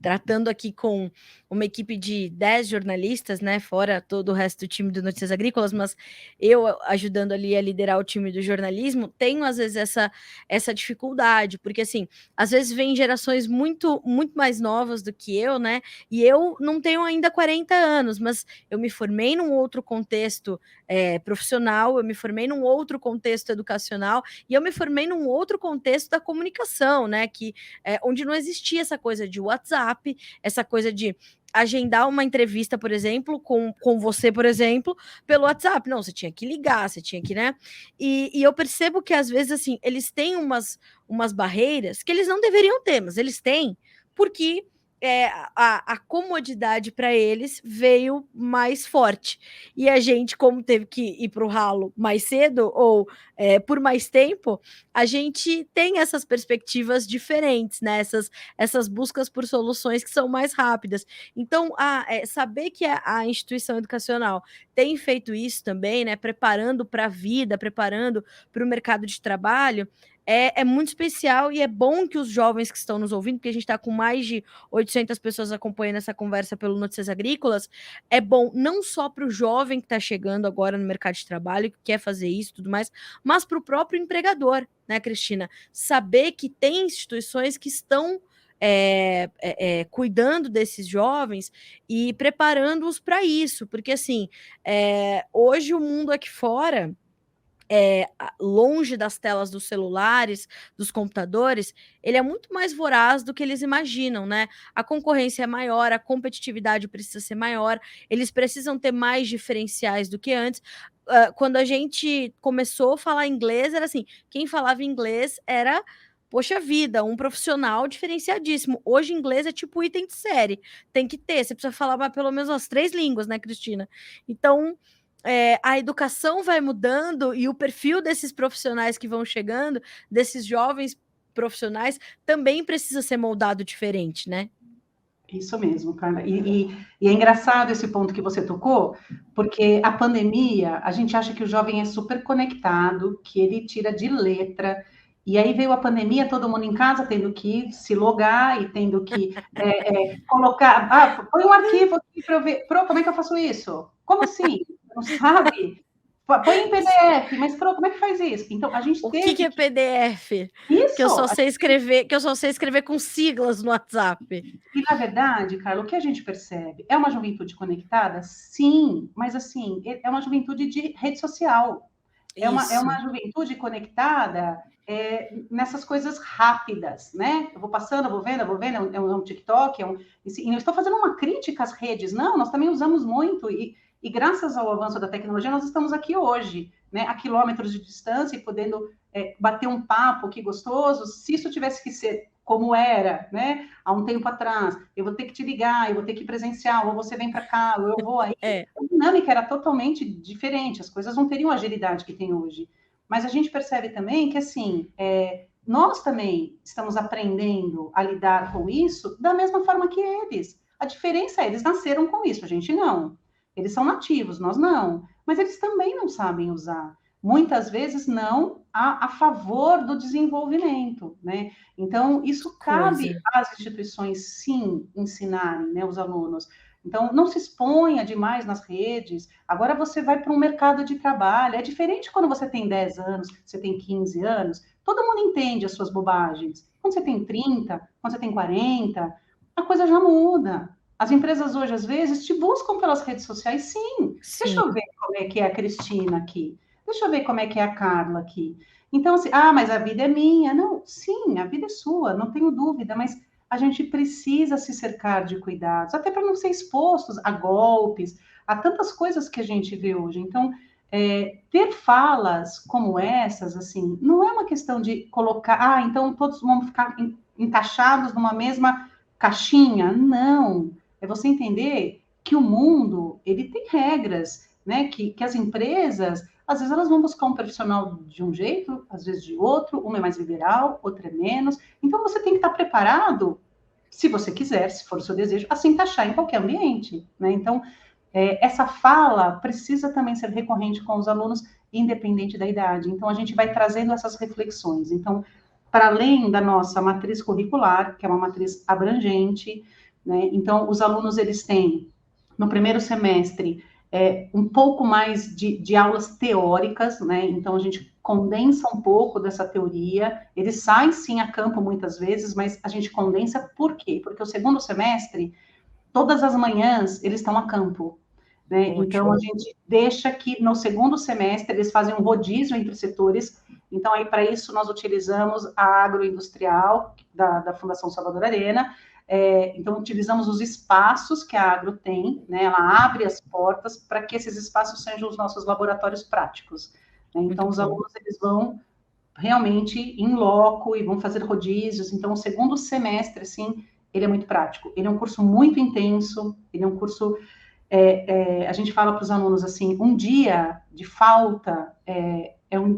tratando aqui com uma equipe de 10 jornalistas, né, fora todo o resto do time do Notícias Agrícolas, mas eu ajudando ali a liderar o time do jornalismo, tenho, às vezes, essa dificuldade, porque, assim, às vezes vem gerações muito, muito mais novas do que eu, né, e eu não tenho ainda 40 anos, mas eu me formei num outro contexto profissional, eu me formei num outro contexto educacional, e eu me formei num outro contexto da comunicação, né? Onde não existia essa coisa de WhatsApp, essa coisa de agendar uma entrevista, por exemplo, com você, por exemplo, pelo WhatsApp. Não, você tinha que ligar, você tinha que, né? E eu percebo que às vezes assim, eles têm umas barreiras que eles não deveriam ter, mas eles têm, porque a comodidade para eles veio mais forte. E a gente, como teve que ir para o ralo mais cedo, ou por mais tempo, a gente tem essas perspectivas diferentes, né? Essas buscas por soluções que são mais rápidas. Então, saber que a instituição educacional tem feito isso também, né? Preparando para a vida, preparando para o mercado de trabalho, é muito especial e é bom que os jovens que estão nos ouvindo, porque a gente está com mais de 800 pessoas acompanhando essa conversa pelo Notícias Agrícolas, é bom não só para o jovem que está chegando agora no mercado de trabalho, que quer fazer isso e tudo mais, mas para o próprio empregador, né, Cristina? Saber que tem instituições que estão cuidando desses jovens e preparando-os para isso, porque assim, hoje o mundo aqui fora, longe das telas dos celulares, dos computadores, ele é muito mais voraz do que eles imaginam, né? A concorrência é maior, a competitividade precisa ser maior, eles precisam ter mais diferenciais do que antes. Quando a gente começou a falar inglês, era assim, quem falava inglês era, poxa vida, um profissional diferenciadíssimo. Hoje, inglês é tipo item de série, tem que ter, você precisa falar pelo menos umas 3 línguas, né, Cristina? Então, a educação vai mudando e o perfil desses profissionais que vão chegando, desses jovens profissionais, também precisa ser moldado diferente, né? Isso mesmo, Carla. E é engraçado esse ponto que você tocou, porque a pandemia, a gente acha que o jovem é super conectado, que ele tira de letra, e aí veio a pandemia, todo mundo em casa tendo que se logar e tendo que colocar. Ah, põe um arquivo aqui para eu ver. Pro, como é que eu faço isso? Como assim? Não sabe? Põe em PDF, mas Pro, como é que faz isso? Então, a gente O que teve é que. PDF? Que eu Isso! só sei escrever, que eu só sei escrever com siglas no WhatsApp. E, na verdade, Carla, o que a gente percebe? É uma juventude conectada? Sim, mas assim, é uma juventude de rede social. É uma Isso. juventude conectada nessas coisas rápidas, né? Eu vou passando, eu vou vendo, é um TikTok, e não estou fazendo uma crítica às redes, não, nós também usamos muito, e graças ao avanço da tecnologia, nós estamos aqui hoje, né, a quilômetros de distância e podendo bater um papo que gostoso. Se isso tivesse que ser como era, né, há um tempo atrás, eu vou ter que te ligar, eu vou ter que ir presencial, ou você vem para cá, ou eu vou aí. É. A dinâmica era totalmente diferente, as coisas não teriam a agilidade que tem hoje. Mas a gente percebe também que, assim, nós também estamos aprendendo a lidar com isso da mesma forma que eles. A diferença é, eles nasceram com isso, a gente não. Eles são nativos, nós não. Mas eles também não sabem usar. Muitas vezes não a favor do desenvolvimento, né? Então, isso cabe Coisa. às instituições, sim, ensinarem, né, os alunos. Então, não se exponha demais nas redes. Agora você vai para um mercado de trabalho. É diferente quando você tem 10 anos, você tem 15 anos. Todo mundo entende as suas bobagens. Quando você tem 30, quando você tem 40, a coisa já muda. As empresas hoje, às vezes, te buscam pelas redes sociais, sim. Deixa Sim. eu ver como é que é a Cristina aqui. Deixa eu ver como é que é a Carla aqui. Então, assim, mas a vida é minha. Não, sim, a vida é sua, não tenho dúvida, mas a gente precisa se cercar de cuidados, até para não ser expostos a golpes, a tantas coisas que a gente vê hoje. Então, ter falas como essas, assim, não é uma questão de colocar, então todos vão ficar encaixados numa mesma caixinha. Não, é você entender que o mundo, ele tem regras, né, que as empresas, às vezes elas vão buscar um profissional de um jeito, às vezes de outro, uma é mais liberal, outra é menos, então você tem que estar preparado, se você quiser, se for o seu desejo, a se encaixar em qualquer ambiente, né, então essa fala precisa também ser recorrente com os alunos, independente da idade. Então, a gente vai trazendo essas reflexões. Então, para além da nossa matriz curricular, que é uma matriz abrangente, né? Então, os alunos, eles têm, no primeiro semestre, um pouco mais de aulas teóricas, né? Então, a gente condensa um pouco dessa teoria. Eles saem, sim, a campo muitas vezes, mas a gente condensa por quê? Porque o segundo semestre, todas as manhãs, eles estão a campo. Né? Então, a gente deixa que no segundo semestre eles fazem um rodízio entre setores. Então, aí para isso nós utilizamos a agroindustrial da Fundação Salvador Arena. Então, utilizamos os espaços que a agro tem, né? Ela abre as portas para que esses espaços sejam os nossos laboratórios práticos. Né? Então, os alunos eles vão realmente em loco e vão fazer rodízios. Então, o segundo semestre, assim, ele é muito prático. Ele é um curso muito intenso, ele é um curso... a gente fala para os alunos assim, um dia de falta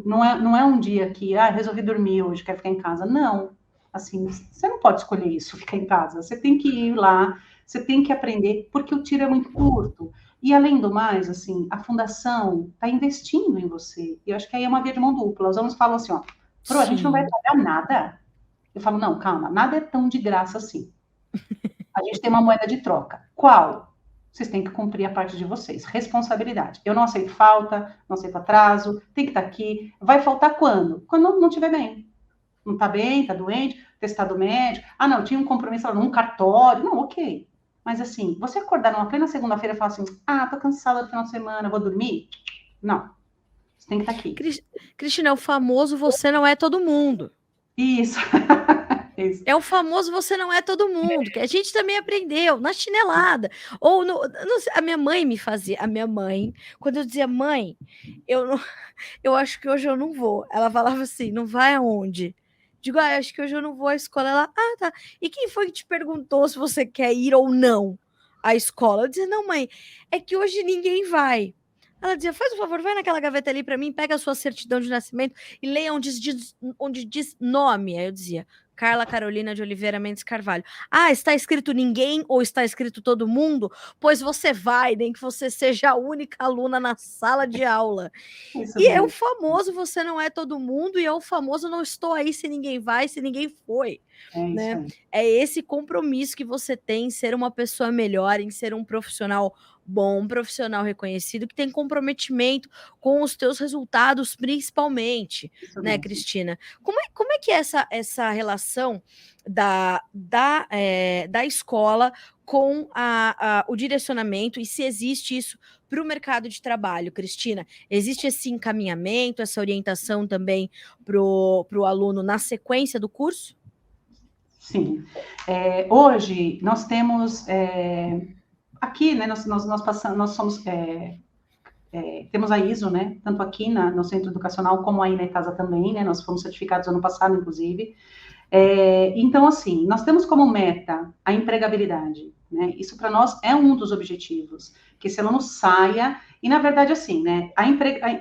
não é um dia que resolvi dormir hoje, quero ficar em casa. Não, assim, você não pode escolher isso, ficar em casa. Você tem que ir lá, você tem que aprender, porque o tiro é muito curto. E além do mais, assim, a fundação está investindo em você. E eu acho que aí é uma via de mão dupla. Os alunos falam assim, a gente não vai pagar nada. Eu falo, não, calma, nada é tão de graça assim. A gente tem uma moeda de troca. Qual? Vocês têm que cumprir a parte de vocês. Responsabilidade. Eu não aceito falta, não aceito atraso, tem que estar aqui. Vai faltar quando? Quando não estiver bem. Não está bem, está doente, testado médico. Não, tinha um compromisso num cartório. Não, ok. Mas assim, você acordar numa plena segunda-feira e falar assim, tô cansada do final de semana, vou dormir? Não. Você tem que estar aqui. Cristina, é o famoso você não é todo mundo. Isso. É o famoso você não é todo mundo, que a gente também aprendeu na chinelada. Ou a minha mãe me fazia, quando eu dizia, mãe, eu acho que hoje eu não vou. Ela falava assim, não vai aonde? Digo, acho que hoje eu não vou à escola. Ela, tá. E quem foi que te perguntou se você quer ir ou não à escola? Eu dizia, não, mãe, é que hoje ninguém vai. Ela dizia, faz um favor, vai naquela gaveta ali para mim, pega a sua certidão de nascimento e leia onde diz nome. Aí eu dizia, Carla Carolina de Oliveira Mendes Carvalho. Está escrito ninguém ou está escrito todo mundo? Pois você vai, nem que você seja a única aluna na sala de aula. Isso e mesmo. É o famoso você não é todo mundo, e é o famoso não estou aí se ninguém vai, se ninguém foi. Né? É esse compromisso que você tem em ser uma pessoa melhor, em ser um profissional bom, um profissional reconhecido, que tem comprometimento com os teus resultados, principalmente, isso né, mesmo. Cristina? Como é que é essa relação da escola com o direcionamento, e se existe isso para o mercado de trabalho, Cristina? Existe esse encaminhamento, essa orientação também para o aluno na sequência do curso? Sim. Hoje, nós temos... aqui, né, nós passamos, nós somos... temos a ISO, né, tanto aqui no Centro Educacional, como aí na ECASA também, né, nós fomos certificados ano passado, inclusive. Então, assim, nós temos como meta a empregabilidade, né, isso para nós é um dos objetivos, que esse aluno saia, e na verdade, assim, né, a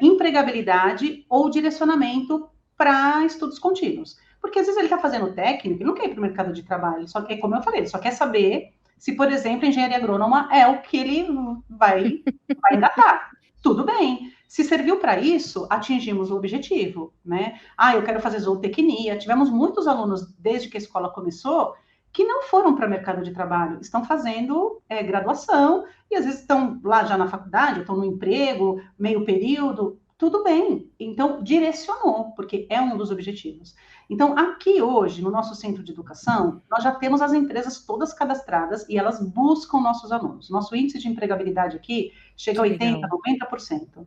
empregabilidade ou direcionamento para estudos contínuos, porque às vezes ele está fazendo técnico, ele não quer ir para o mercado de trabalho, só que, como eu falei, ele só quer saber se, por exemplo, engenharia agrônoma é o que ele vai engatar. Tudo bem. Se serviu para isso, atingimos o objetivo, né? Eu quero fazer zootecnia. Tivemos muitos alunos, desde que a escola começou, que não foram para o mercado de trabalho, estão fazendo graduação, e às vezes estão lá já na faculdade, estão no emprego, meio período, tudo bem. Então, direcionou, porque é um dos objetivos. Então, aqui hoje, no nosso centro de educação, nós já temos as empresas todas cadastradas e elas buscam nossos alunos. Nosso índice de empregabilidade aqui chega a 80%, 90%.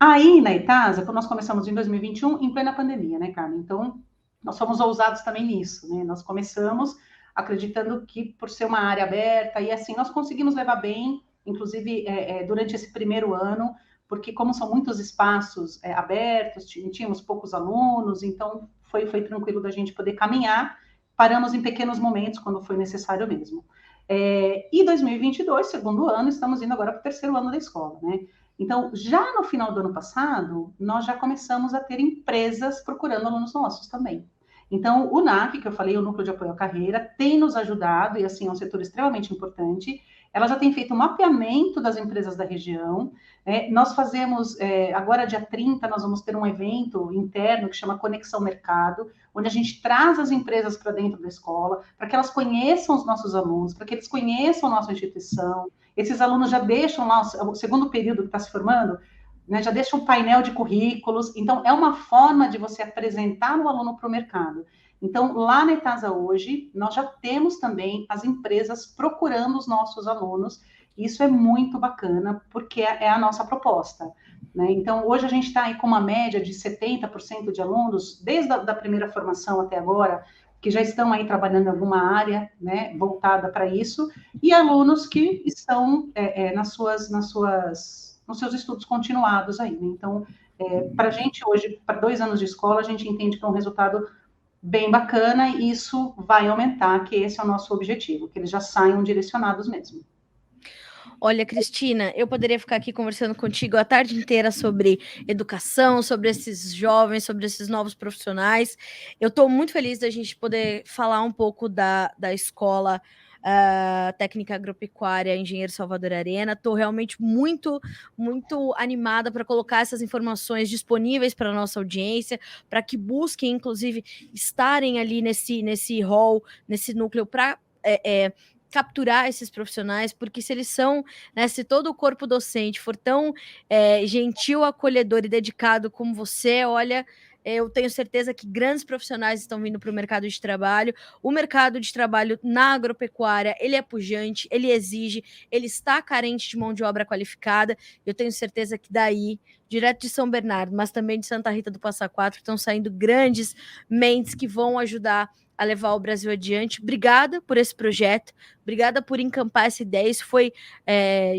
Aí, na Itasa, nós começamos em 2021, em plena pandemia, né, Carmen? Então, nós fomos ousados também nisso, né? Nós começamos acreditando que, por ser uma área aberta, e assim, nós conseguimos levar bem, inclusive, durante esse primeiro ano, porque como são muitos espaços abertos, tínhamos poucos alunos, então foi tranquilo da gente poder caminhar, paramos em pequenos momentos, quando foi necessário mesmo. E 2022, segundo ano, estamos indo agora para o terceiro ano da escola, né? Então, já no final do ano passado, nós já começamos a ter empresas procurando alunos nossos também. Então, o NAC, que eu falei, o Núcleo de Apoio à Carreira, tem nos ajudado, e assim, é um setor extremamente importante. Ela já tem feito um mapeamento das empresas da região. Nós fazemos, agora dia 30, nós vamos ter um evento interno que chama Conexão Mercado, onde a gente traz as empresas para dentro da escola, para que elas conheçam os nossos alunos, para que eles conheçam a nossa instituição. Esses alunos já deixam lá, o segundo período que está se formando, né, já deixa um painel de currículos. Então, é uma forma de você apresentar o aluno para o mercado. Então, lá na Itasa hoje, nós já temos também as empresas procurando os nossos alunos. Isso é muito bacana, porque é a nossa proposta, né? Então, hoje a gente está aí com uma média de 70% de alunos, desde a primeira formação até agora, que já estão aí trabalhando em alguma área, né, voltada para isso, e alunos que estão nos seus estudos continuados aí, né? Então, para a gente hoje, para 2 anos de escola, a gente entende que é um resultado bem bacana e isso vai aumentar, que esse é o nosso objetivo, que eles já saiam direcionados mesmo. Olha, Cristina, eu poderia ficar aqui conversando contigo a tarde inteira sobre educação, sobre esses jovens, sobre esses novos profissionais. Eu estou muito feliz da gente poder falar um pouco da escola técnica agropecuária Engenheiro Salvador Arena. Estou realmente muito, muito animada para colocar essas informações disponíveis para a nossa audiência, para que busquem, inclusive, estarem ali nesse hall, nesse núcleo para capturar esses profissionais, porque se eles são, né, se todo o corpo docente for tão gentil, acolhedor e dedicado como você, olha, eu tenho certeza que grandes profissionais estão vindo para o mercado de trabalho. O mercado de trabalho na agropecuária, ele é pujante, ele exige, ele está carente de mão de obra qualificada. Eu tenho certeza que daí, direto de São Bernardo, mas também de Santa Rita do Passa Quatro, estão saindo grandes mentes que vão ajudar a levar o Brasil adiante. Obrigada por esse projeto, obrigada por encampar essa ideia, isso foi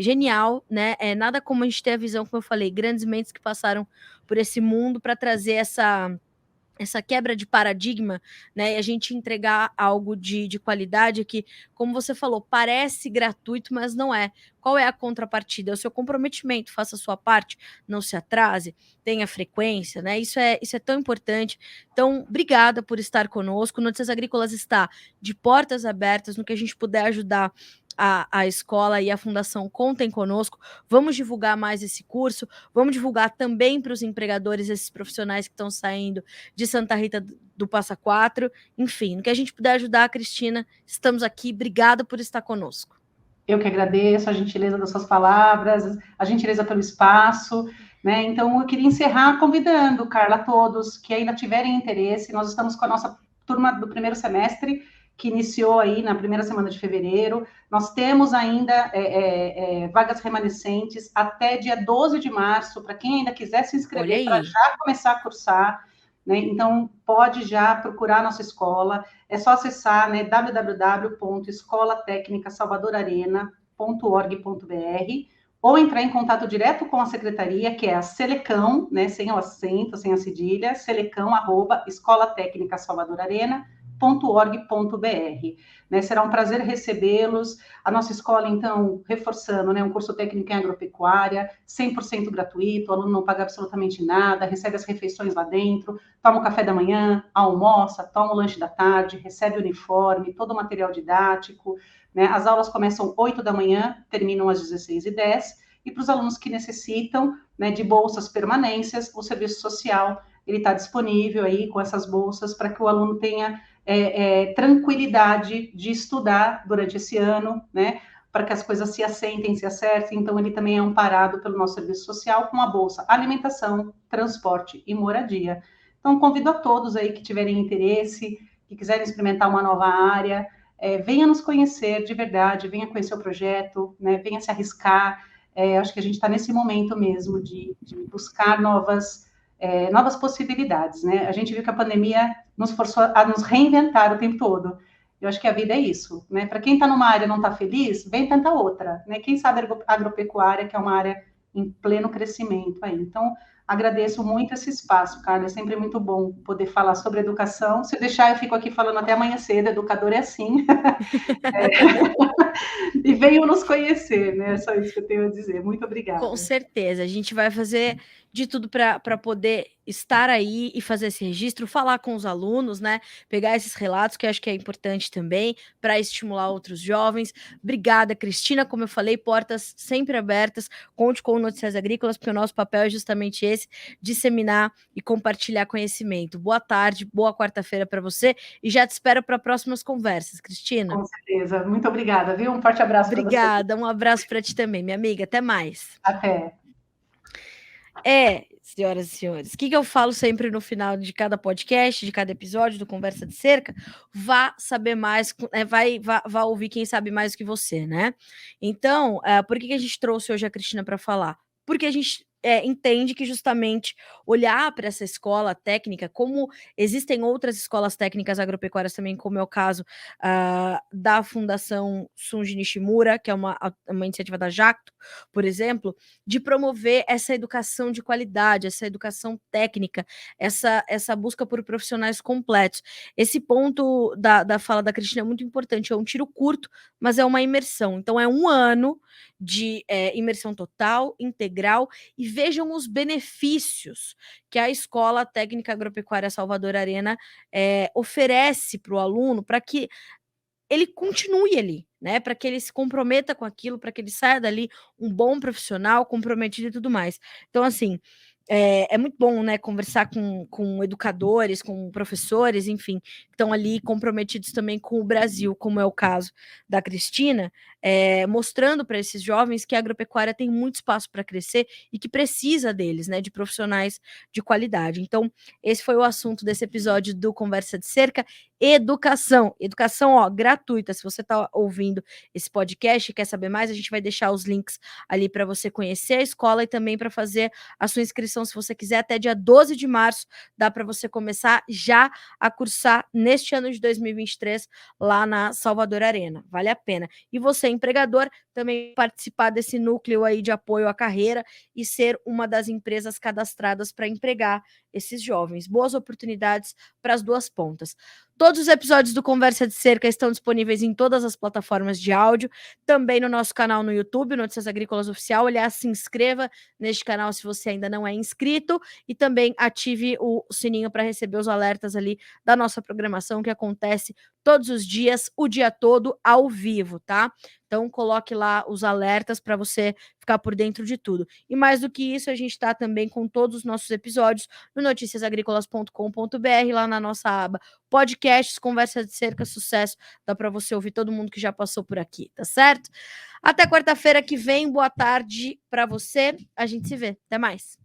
genial, né? Nada como a gente ter a visão, como eu falei, grandes mentes que passaram por esse mundo para trazer essa quebra de paradigma, né, e a gente entregar algo de qualidade que, como você falou, parece gratuito, mas não é. Qual é a contrapartida? É o seu comprometimento, faça a sua parte, não se atrase, tenha frequência, né? Isso é tão importante. Então, obrigada por estar conosco. Notícias Agrícolas está de portas abertas no que a gente puder ajudar a escola e a fundação. Contem conosco, vamos divulgar mais esse curso, vamos divulgar também para os empregadores, esses profissionais que estão saindo de Santa Rita do Passa Quatro, enfim, no que a gente puder ajudar, Cristina, estamos aqui, obrigada por estar conosco. Eu que agradeço a gentileza das suas palavras, a gentileza pelo espaço, né? Então, eu queria encerrar convidando, Carla, a todos que ainda tiverem interesse, nós estamos com a nossa turma do primeiro semestre, que iniciou aí na primeira semana de fevereiro. Nós temos ainda vagas remanescentes até dia 12 de março, para quem ainda quiser se inscrever, para já começar a cursar, né? Então, pode já procurar a nossa escola, é só acessar, né, www.escolatecnicasalvadorarena.org.br ou entrar em contato direto com a secretaria, que é a Selecão, né, sem o acento, sem a cedilha, selecão@escolatecnicasalvadorarena.org.br. Né, será um prazer recebê-los. A nossa escola, então, reforçando, né, um curso técnico em agropecuária, 100% gratuito, o aluno não paga absolutamente nada, recebe as refeições lá dentro, toma o café da manhã, almoça, toma o lanche da tarde, recebe o uniforme, todo o material didático, né? As aulas começam 8 da manhã, terminam às 16h10, e para os alunos que necessitam, né, de bolsas permanências, o serviço social ele está disponível aí com essas bolsas para que o aluno tenha tranquilidade de estudar durante esse ano, né? Para que as coisas se assentem, se acertem. Então, ele também é amparado pelo nosso serviço social com a bolsa alimentação, transporte e moradia. Então, convido a todos aí que tiverem interesse, que quiserem experimentar uma nova área, venha nos conhecer de verdade, venha conhecer o projeto, né? Venha se arriscar. acho que a gente está nesse momento mesmo de buscar novas possibilidades, né? A gente viu que a pandemia nos forçou a nos reinventar o tempo todo. Eu acho que a vida é isso, né? Para quem está numa área e não está feliz, vem tentar outra, né? Quem sabe agropecuária, que é uma área em pleno crescimento aí. Então, agradeço muito esse espaço, Carla. É sempre muito bom poder falar sobre educação. Se deixar, eu fico aqui falando até amanhã cedo. Educador é assim. E venham nos conhecer, né? É só isso que eu tenho a dizer. Muito obrigada. Com certeza. A gente vai fazer de tudo para poder estar aí e fazer esse registro, falar com os alunos, né? Pegar esses relatos, que eu acho que é importante também, para estimular outros jovens. Obrigada, Cristina. Como eu falei, portas sempre abertas. Conte com o Notícias Agrícolas, porque o nosso papel é justamente esse: disseminar e compartilhar conhecimento. Boa tarde, boa quarta-feira para você e já te espero para próximas conversas, Cristina. Com certeza. Muito obrigada, viu? Um forte abraço para você. Obrigada, um abraço para ti também, minha amiga. Até mais. Até. Senhoras e senhores, o que eu falo sempre no final de cada podcast, de cada episódio do Conversa de Cerca? Vá saber mais, vá ouvir quem sabe mais do que você, né? Então, por que a gente trouxe hoje a Cristina para falar? Porque a gente entende que justamente olhar para essa escola técnica, como existem outras escolas técnicas agropecuárias também, como é o caso da Fundação Sunji Nishimura, que é uma iniciativa da Jacto, por exemplo, de promover essa educação de qualidade, essa educação técnica, essa busca por profissionais completos. Esse ponto da fala da Cristina é muito importante, é um tiro curto, mas é uma imersão. Então, é um ano de imersão total, integral, e vejam os benefícios que a Escola Técnica Agropecuária Salvador Arena oferece para o aluno, para que ele continue ali, né? Para que ele se comprometa com aquilo, para que ele saia dali um bom profissional, comprometido e tudo mais. Então, assim, é muito bom, né, conversar com educadores, com professores, enfim, que estão ali comprometidos também com o Brasil, como é o caso da Cristina, mostrando para esses jovens que a agropecuária tem muito espaço para crescer e que precisa deles, né, de profissionais de qualidade. Então, esse foi o assunto desse episódio do Conversa de Cerca. Educação, ó, gratuita. Se você está ouvindo esse podcast e quer saber mais, a gente vai deixar os links ali para você conhecer a escola e também para fazer a sua inscrição, se você quiser, até dia 12 de março, dá para você começar já a cursar neste ano de 2023 lá na Salvador Arena. Vale a pena. E você, empregador, também participar desse núcleo aí de apoio à carreira e ser uma das empresas cadastradas para empregar esses jovens. Boas oportunidades para as duas pontas. Todos os episódios do Conversa de Cerca estão disponíveis em todas as plataformas de áudio, também no nosso canal no YouTube, Notícias Agrícolas Oficial. Aliás, se inscreva neste canal se você ainda não é inscrito e também ative o sininho para receber os alertas ali da nossa programação, que acontece todos os dias, o dia todo, ao vivo, tá? Então, coloque lá os alertas para você ficar por dentro de tudo. E mais do que isso, a gente está também com todos os nossos episódios no noticiasagricolas.com.br, lá na nossa aba podcasts, Conversa de Cerca, sucesso. Dá para você ouvir todo mundo que já passou por aqui, tá certo? Até quarta-feira que vem, boa tarde para você. A gente se vê. Até mais.